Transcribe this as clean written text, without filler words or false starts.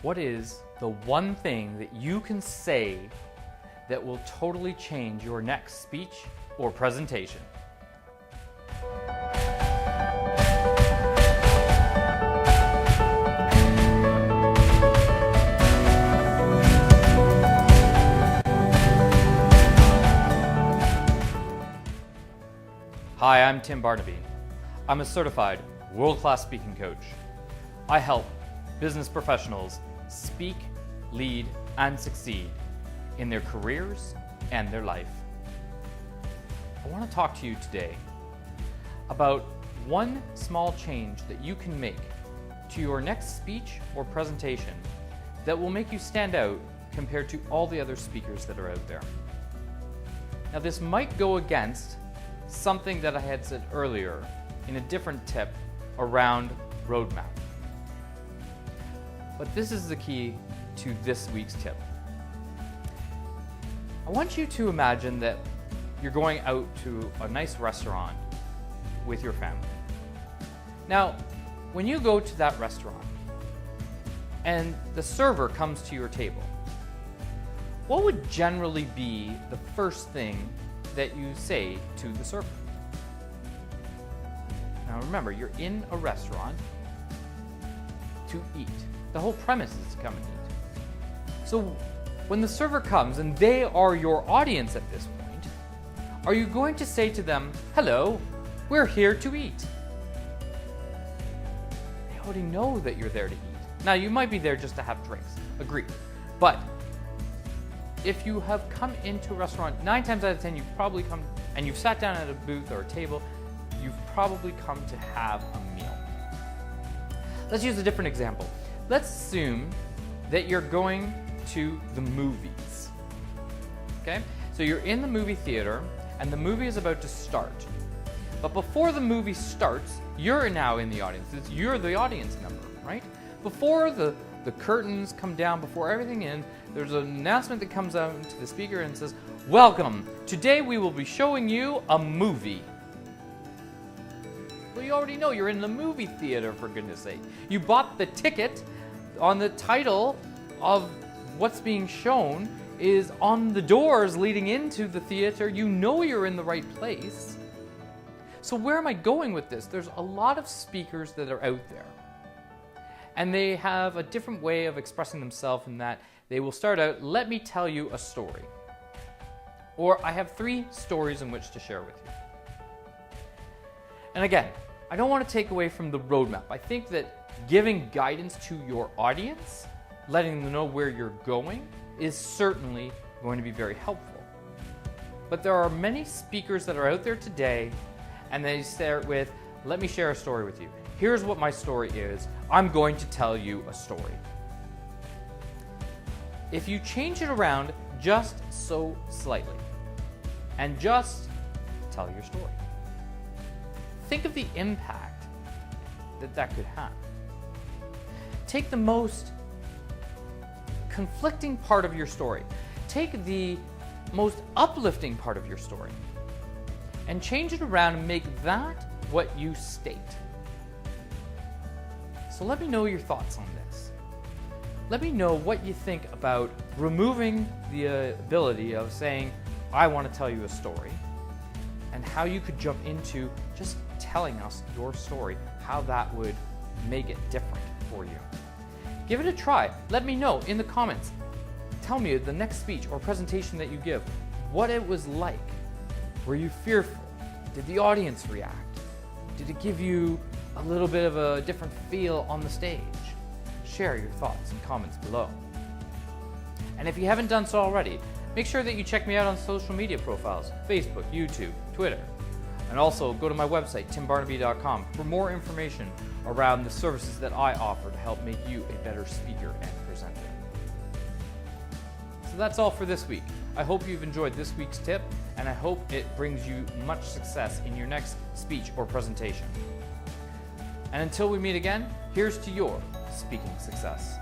What is the one thing that you can say that will totally change your next speech or presentation? Hi, I'm Tim Barnaby. I'm a certified world-class speaking coach. I help business professionals speak, lead, and succeed in their careers and their life. I want to talk to you today about one small change that you can make to your next speech or presentation that will make you stand out compared to all the other speakers that are out there. Now, this might go against something that I had said earlier in a different tip around roadmap. But this is the key to this week's tip. I want you to imagine that you're going out to a nice restaurant with your family. Now, when you go to that restaurant and the server comes to your table, what would generally be the first thing that you say to the server? Now remember, you're in a restaurant to eat. The whole premise is to come and eat. So when the server comes and they are your audience at this point, are you going to say to them, "Hello, we're here to eat"? They already know that you're there to eat. Now you might be there just to have drinks, agreed. But if you have come into a restaurant, 9 times out of 10 you've probably come and you've sat down at a booth or a table, you've probably come to have a meal. Let's use a different example. Let's assume that you're going to the movies. Okay? So you're in the movie theater and the movie is about to start. But before the movie starts, you're now in the audience. You're the audience member, right? Before the curtains come down, before everything in, there's an announcement that comes out to the speaker and says, "Welcome, today we will be showing you a movie." Well, you already know you're in the movie theater, for goodness sake. You bought the ticket. On the title of what's being shown is on the doors leading into the theater. You know you're in the right place. So where am I going with this? There's a lot of speakers that are out there. And they have a different way of expressing themselves in that they will start out, "Let me tell you a story." Or, "I have 3 stories in which to share with you." And again, I don't want to take away from the roadmap. I think that giving guidance to your audience, letting them know where you're going, is certainly going to be very helpful. But there are many speakers that are out there today, and they start with, "Let me share a story with you. Here's what my story is. I'm going to tell you a story." If you change it around just so slightly, and just tell your story, think of the impact that that could have. Take the most conflicting part of your story. Take the most uplifting part of your story and change it around and make that what you state. So let me know your thoughts on this. Let me know what you think about removing the ability of saying, "I want to tell you a story," and how you could jump into just telling us your story, how that would make it different for you. Give it a try. Let me know in the comments. Tell me the next speech or presentation that you give, what it was like. Were you fearful? Did the audience react? Did it give you a little bit of a different feel on the stage? Share your thoughts and comments below. And if you haven't done so already, make sure that you check me out on social media profiles, Facebook, YouTube, Twitter. And also go to my website, timbarnaby.com, for more information around the services that I offer to help make you a better speaker and presenter. So that's all for this week. I hope you've enjoyed this week's tip, and I hope it brings you much success in your next speech or presentation. And until we meet again, here's to your speaking success.